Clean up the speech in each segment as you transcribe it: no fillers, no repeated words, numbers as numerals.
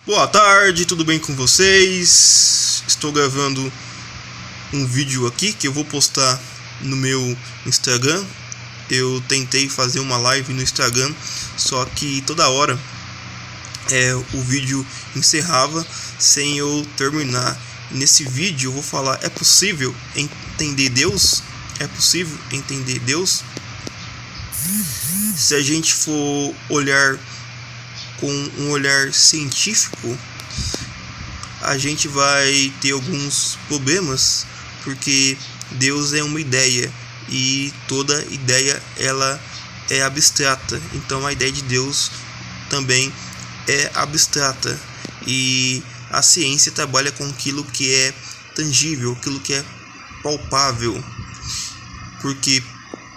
Boa tarde, tudo bem com vocês? Estou gravando um vídeo aqui que eu vou postar no meu Instagram. Eu tentei fazer uma live no Instagram, só que toda hora o vídeo encerrava sem eu terminar. Nesse vídeo eu vou falar: é possível entender Deus? É possível entender Deus? Se a gente for olhar com um olhar científico, a gente vai ter alguns problemas, porque Deus é uma ideia e toda ideia ela é abstrata. Então a ideia de Deus também é abstrata, e a ciência trabalha com aquilo que é tangível, aquilo que é palpável, porque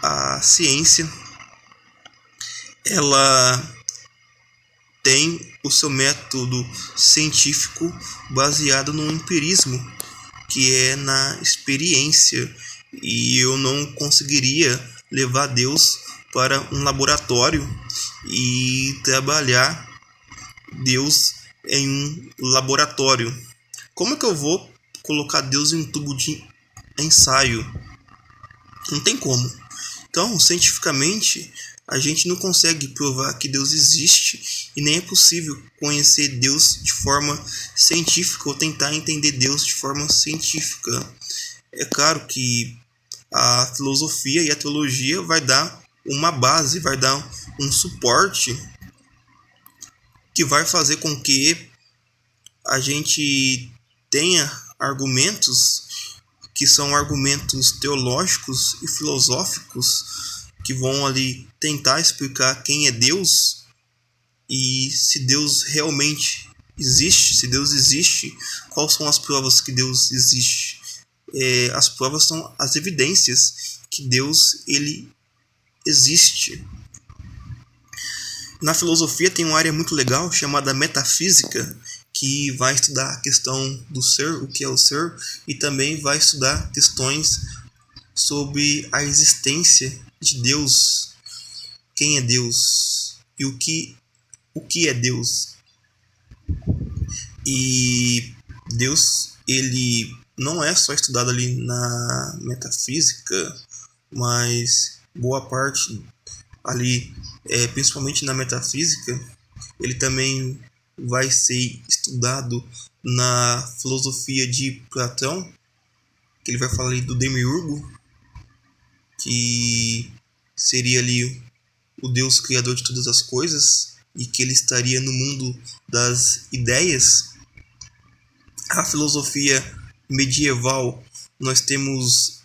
a ciência ela tem o seu método científico baseado no empirismo, que é na experiência, e eu não conseguiria levar Deus para um laboratório e trabalhar Deus em um laboratório. Como é que eu vou colocar Deus em um tubo de ensaio? Não tem como. Então, cientificamente, a gente não consegue provar que Deus existe, e nem é possível conhecer Deus de forma científica ou tentar entender Deus de forma científica. É claro que a filosofia e a teologia vai dar uma base, vai dar um suporte que vai fazer com que a gente tenha argumentos que são argumentos teológicos e filosóficos, que vão ali tentar explicar quem é Deus e se Deus realmente existe. Se Deus existe, quais são as provas que Deus existe? As provas são as evidências que Deus ele existe. Na filosofia tem uma área muito legal chamada metafísica, que vai estudar a questão do ser, o que é o ser, e também vai estudar questões sobre a existência de Deus, quem é Deus e o que é Deus. E Deus, ele não é só estudado ali na metafísica, mas boa parte ali, principalmente na metafísica, ele também vai ser estudado na filosofia de Platão, que ele vai falar ali do demiurgo, que seria ali o Deus criador de todas as coisas, e que ele estaria no mundo das ideias. A filosofia medieval, nós temos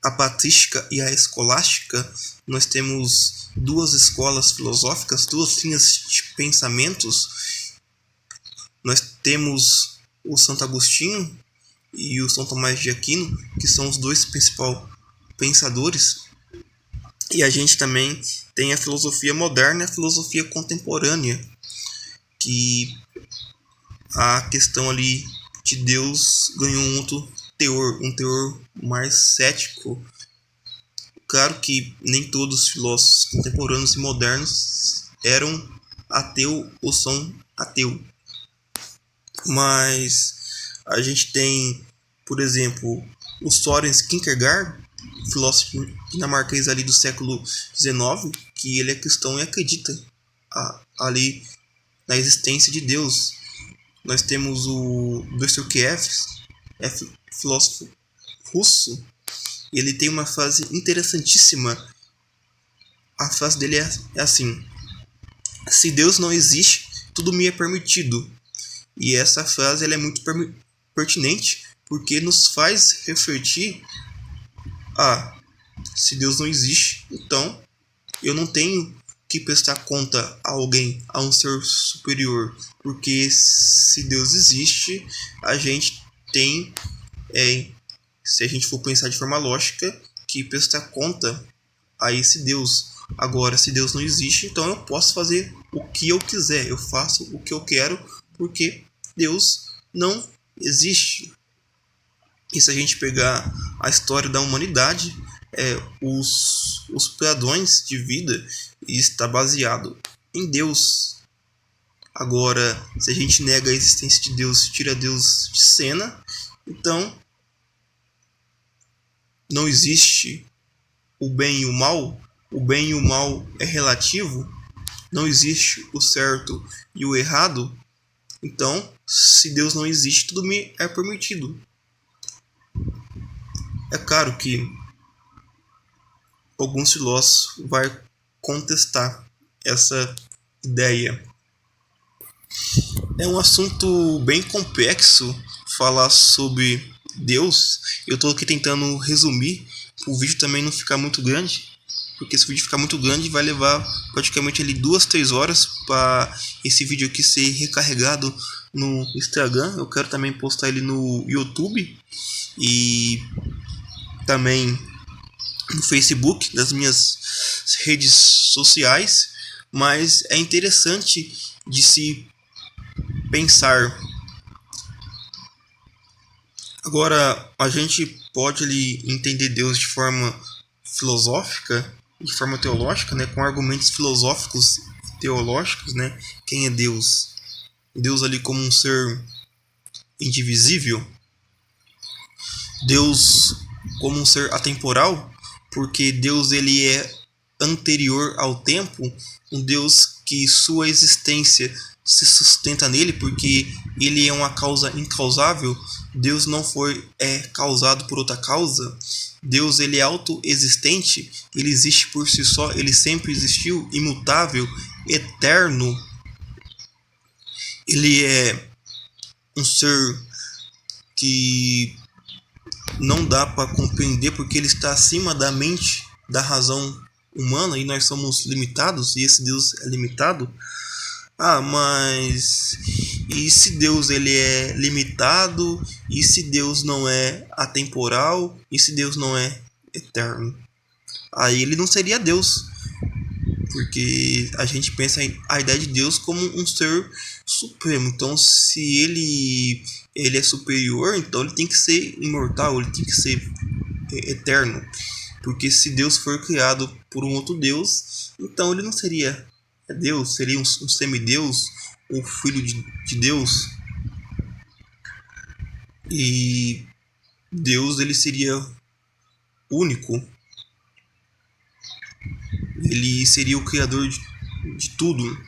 a patrística e a escolástica. Nós temos duas escolas filosóficas, duas linhas de pensamentos. Nós temos o Santo Agostinho e o São Tomás de Aquino, que são os dois principais pensadores. E a gente também tem a filosofia moderna e a filosofia contemporânea, que a questão ali de Deus ganhou um outro teor, um teor mais cético. Claro que nem todos os filósofos contemporâneos e modernos eram ateu ou são ateu, mas a gente tem, por exemplo, o Søren Kierkegaard, filósofo dinamarquês ali do século XIX, que ele é cristão e acredita ali na existência de Deus. Nós temos o Dostoiévski, filósofo russo. Ele tem uma frase interessantíssima. A frase dele é assim: se Deus não existe, tudo me é permitido. E essa frase ela é muito pertinente, porque nos faz refletir: se Deus não existe, então eu não tenho que prestar conta a alguém, a um ser superior, porque se Deus existe, a gente tem, se a gente for pensar de forma lógica, que prestar conta a esse Deus. Agora, se Deus não existe, então eu posso fazer o que eu quiser, eu faço o que eu quero, porque Deus não existe. E se a gente pegar a história da humanidade, os padrões de vida está baseado em Deus. Agora, se a gente nega a existência de Deus, tira Deus de cena, então não existe o bem e o mal. O bem e o mal é relativo. Não existe o certo e o errado. Então, se Deus não existe, tudo me é permitido. É claro que alguns filósofos vão contestar essa ideia. É um assunto bem complexo falar sobre Deus. Eu estou aqui tentando resumir para o vídeo também não ficar muito grande, porque se o vídeo ficar muito grande vai levar praticamente ali 2-3 horas para esse vídeo aqui ser recarregado no Instagram. Eu quero também postar ele no YouTube e também no Facebook, das minhas redes sociais, mas é interessante de se pensar. Agora, a gente pode ali entender Deus de forma filosófica, de forma teológica, né, com argumentos filosóficos teológicos, né? Quem é Deus? Deus ali como um ser indivisível? Deus como um ser atemporal? Porque Deus ele é anterior ao tempo, um Deus que sua existência se sustenta nele, porque ele é uma causa incausável. Deus não foi causado por outra causa. Deus ele é autoexistente, ele existe por si só, ele sempre existiu, imutável, eterno. Ele é um ser que não dá para compreender porque ele está acima da mente, da razão humana, e nós somos limitados e esse Deus é limitado. Mas e se Deus ele é limitado? E se Deus não é atemporal? E se Deus não é eterno? Aí ele não seria Deus, porque a gente pensa a ideia de Deus como um ser supremo. Então, se ele é superior, então ele tem que ser imortal, ele tem que ser eterno. Porque se Deus for criado por um outro Deus, então ele não seria Deus, seria um semideus, um filho de Deus. E Deus ele seria único. Ele seria o criador de tudo.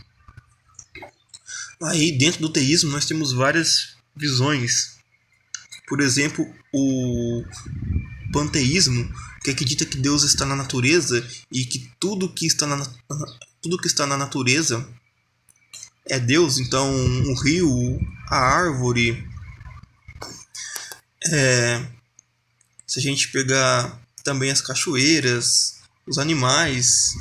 Aí dentro do teísmo nós temos várias visões. Por exemplo, o panteísmo, que acredita que Deus está na natureza e que tudo que está na natureza é Deus. Então o rio, a árvore, se a gente pegar também as cachoeiras, os animais,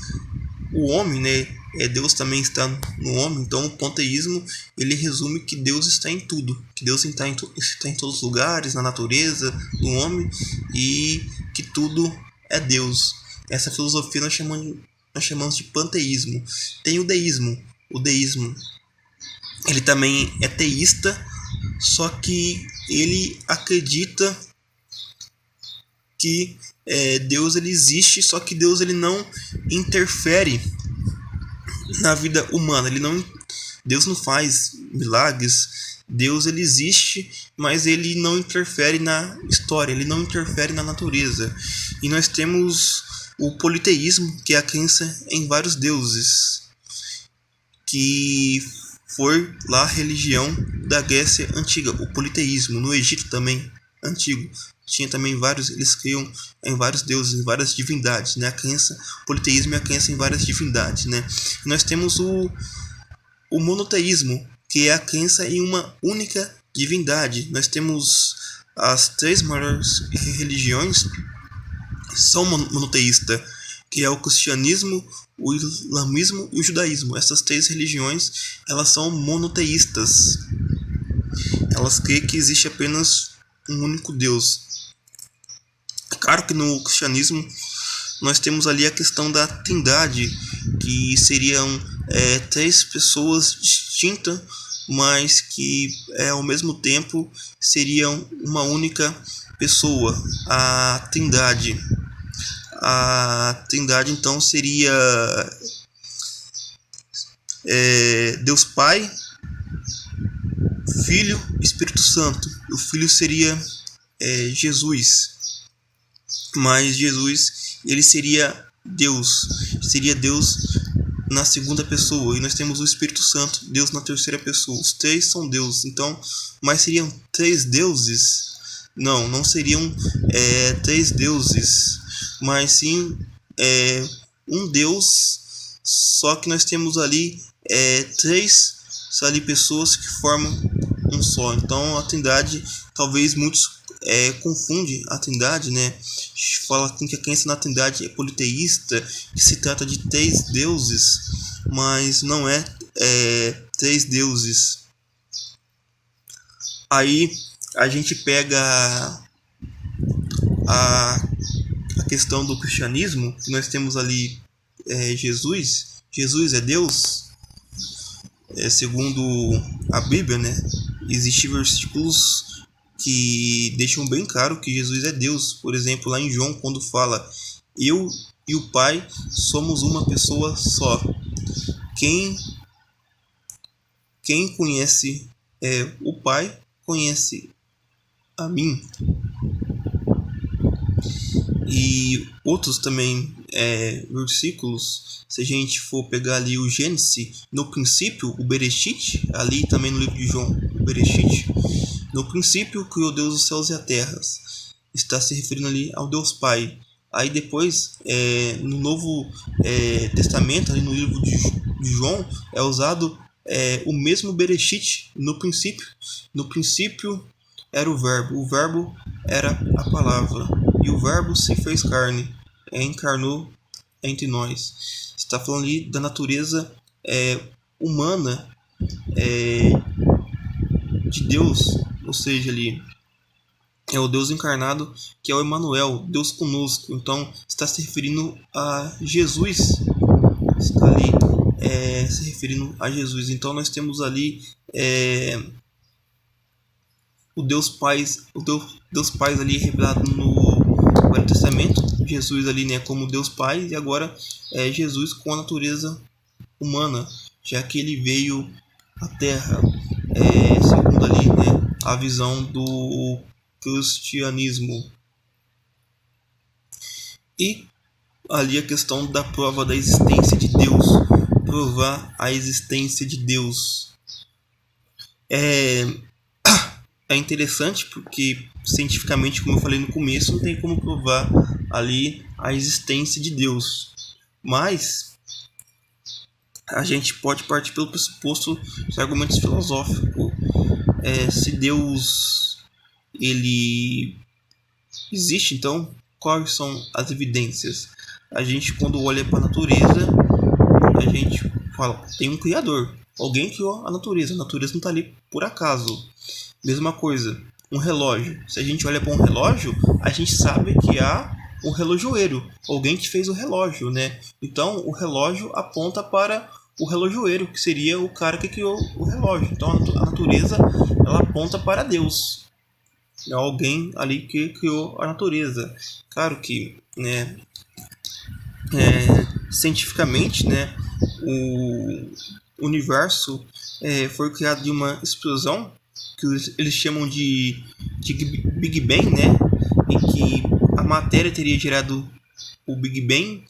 o homem, né? Deus também está no homem. Então o panteísmo ele resume que Deus está em tudo, que Deus está em todos os lugares, na natureza, no homem, e que tudo é Deus. Essa filosofia nós chamamos de panteísmo. Tem o deísmo. O deísmo ele também é teísta, só que ele acredita que Deus ele existe, só que Deus ele não interfere na vida humana. Deus não faz milagres. Deus ele existe, mas ele não interfere na história, ele não interfere na natureza. E nós temos o politeísmo, que é a crença em vários deuses, que foi lá a religião da Grécia antiga, o politeísmo. No Egito também antigo tinha também vários, eles criam em vários deuses, em várias divindades, né? O politeísmo é a crença em várias divindades, né? E nós temos o monoteísmo, que é a crença em uma única divindade. Nós temos as 3 maiores religiões são monoteístas, que é o cristianismo, o islamismo e o judaísmo. Essas 3 religiões, elas são monoteístas. Elas creem que existe apenas um único Deus. É claro que no cristianismo nós temos ali a questão da trindade, que seriam 3 pessoas distintas, mas que ao mesmo tempo seriam uma única pessoa, a trindade. A trindade então seria Deus Pai, Filho, Espírito Santo. O Filho seria Jesus, mas Jesus ele seria Deus na segunda pessoa, e nós temos o Espírito Santo, Deus na terceira pessoa. Os três são Deus, então, mas seriam três deuses? Não, não seriam três deuses, mas sim um Deus. Só que nós temos ali três pessoas que formam um só. Então a Trindade, talvez muitos confunde a Trindade, né? Fala que a crença na Trindade é politeísta, que se trata de três deuses, mas não três deuses. Aí a gente pega a questão do cristianismo, que nós temos ali Jesus. Jesus é Deus, segundo a Bíblia, né? Existem versículos que deixam bem claro que Jesus é Deus. Por exemplo, lá em João, quando fala: eu e o Pai somos uma pessoa só. Quem conhece o Pai conhece a mim. E outros também versículos, se a gente for pegar ali o Gênesis, no princípio, o Bereshit, ali também no livro de João, o Bereshit, no princípio criou Deus os céus e a terra, está se referindo ali ao Deus Pai. Aí depois, no Novo Testamento, ali no livro de João, é usado o mesmo Bereshit no princípio. No princípio era o verbo era a palavra, e o verbo se fez carne, encarnou entre nós. Está falando ali da natureza humana de Deus, ou seja, ali é o Deus encarnado, que é o Emmanuel, Deus conosco. Então está se referindo a Jesus, está ali se referindo a Jesus. Então nós temos ali o Deus Pai ali revelado no Velho Testamento, Jesus ali, né, como Deus Pai, e agora Jesus com a natureza humana, já que ele veio à Terra, segundo ali, né, a visão do cristianismo. E ali a questão da prova da existência de Deus, provar a existência de Deus. É interessante porque cientificamente, como eu falei no começo, não tem como provar ali a existência de Deus. Mas a gente pode partir pelo pressuposto dos argumentos filosóficos. Se Deus ele existe, então quais são as evidências? A gente, quando olha para a natureza, a gente fala, tem um criador, alguém criou a natureza não está ali por acaso. Mesma coisa, um relógio. Se a gente olha para um relógio, a gente sabe que há um relojoeiro, alguém que fez o relógio, né? Então o relógio aponta para o relojoeiro, que seria o cara que criou o relógio. Então a natureza ela aponta para Deus. É alguém ali que criou a natureza. Claro que, né, cientificamente, né, o universo foi criado de uma explosão que eles chamam de Big Bang, né, em que a matéria teria gerado o Big Bang,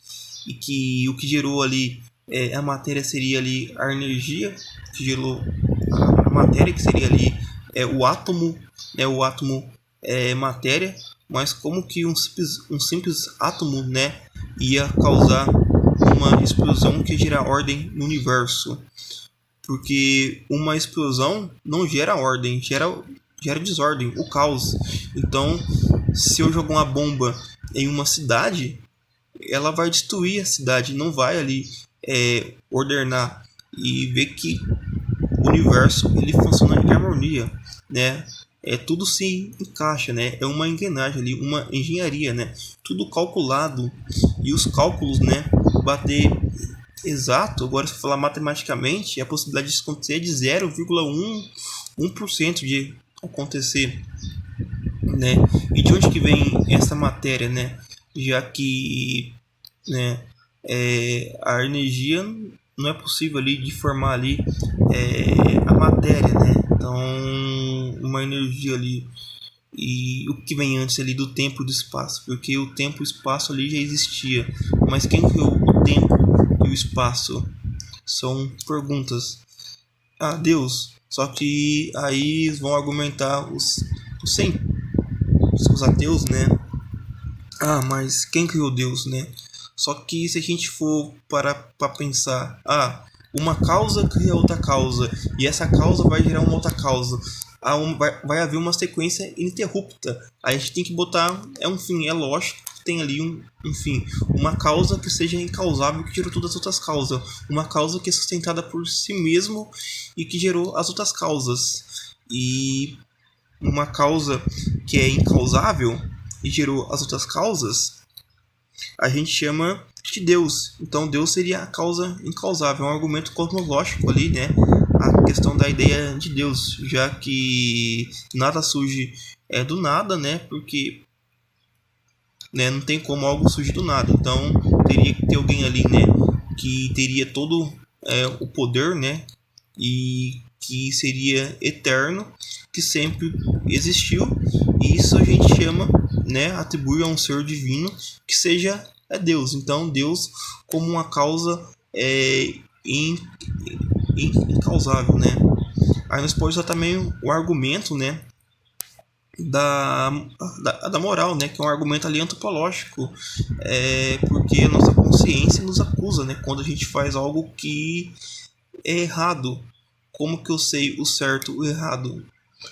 e que o que gerou ali a matéria seria ali a energia que gerou a matéria, que seria ali o átomo, né, o átomo matéria. Mas como que um simples átomo, né, ia causar uma explosão que gera ordem no universo? Porque uma explosão não gera ordem, gera desordem, o caos. Então, se eu jogar uma bomba em uma cidade, ela vai destruir a cidade, não vai ali ordenar. E ver que o universo ele funciona em harmonia, né? Tudo se encaixa, né? É uma engrenagem ali, uma engenharia, né? Tudo calculado, e os cálculos, né, bater exato. Agora, se falar matematicamente, a possibilidade disso acontecer é de 0,1% de acontecer, né? E de onde que vem essa matéria, né? Já que, né, a energia não é possível ali de formar ali a matéria, né? Então, uma energia ali. E o que vem antes ali do tempo e do espaço? Porque o tempo e o espaço ali já existia. Mas quem criou o tempo e o espaço? São perguntas. Ah, Deus. Só que aí vão argumentar os ateus, né? Ah, mas quem criou Deus, né? Só que se a gente for para pensar, uma causa cria outra causa, e essa causa vai gerar uma outra causa. Vai haver uma sequência ininterrupta. A gente tem que botar, é lógico que tem ali um fim. Uma causa que seja incausável, que gerou todas as outras causas. Uma causa que é sustentada por si mesmo e que gerou as outras causas. E uma causa que é incausável e gerou as outras causas, a gente chama de Deus. Então Deus seria a causa incausável. É um argumento cosmológico ali, né? A questão da ideia de Deus, já que nada surge do nada, né? Porque, né, não tem como algo surgir do nada. Então teria que ter alguém ali, né, que teria todo o poder, né? E que seria eterno, que sempre existiu. E isso a gente chama, né, atribui a um ser divino que seja Deus. Então Deus como uma causa incausável, né? Aí nós podemos usar também o argumento, né, da moral, né, que é um argumento ali antropológico, porque a nossa consciência nos acusa, né, quando a gente faz algo que é errado. Como que eu sei o certo e o errado?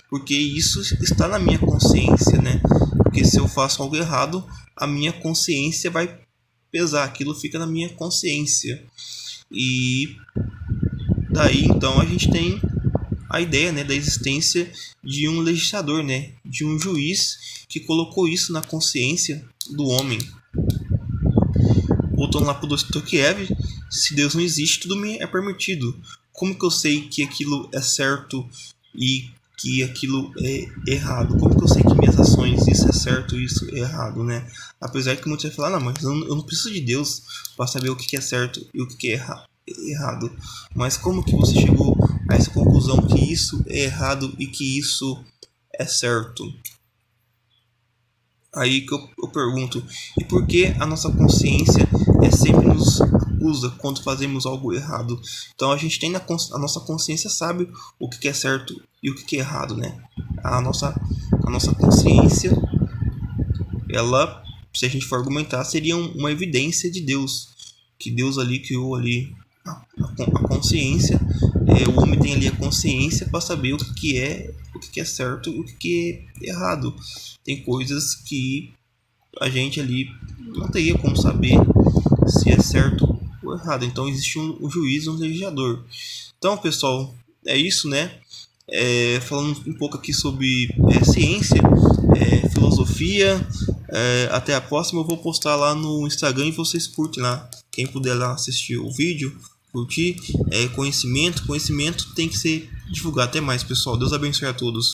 Porque isso está na minha consciência, né? Porque se eu faço algo errado, a minha consciência vai pesar, aquilo fica na minha consciência. E daí então a gente tem a ideia, né, da existência de um legislador, né, de um juiz que colocou isso na consciência do homem. Voltando lá para o Dostoiévski, se Deus não existe, tudo me é permitido. Como que eu sei que aquilo é certo e que aquilo é errado? Como que eu sei que minhas ações, isso é certo e isso é errado, né? Apesar que muitos vão falar, não, mas eu não preciso de Deus para saber o que é certo e o que é errado. Mas como que você chegou a essa conclusão que isso é errado e que isso é certo? Aí que eu pergunto, e por que a nossa consciência sempre nos acusa quando fazemos algo errado? Então a gente tem a nossa consciência sabe o que é certo e o que é errado, né? A nossa consciência, ela, se a gente for argumentar, seria uma evidência de Deus, que Deus ali criou ali a consciência. O homem tem ali a consciência para saber o que é certo e o que é errado. Tem coisas que a gente ali não teria como saber se é certo ou errado. Então existe um juiz, um legislador. Então, pessoal, é isso, né? Falando um pouco aqui sobre ciência, filosofia. Até a próxima. Eu vou postar lá no Instagram e vocês curtem lá. Quem puder lá assistir o vídeo, curtir. Conhecimento tem que ser divulgado. Até mais, pessoal. Deus abençoe a todos.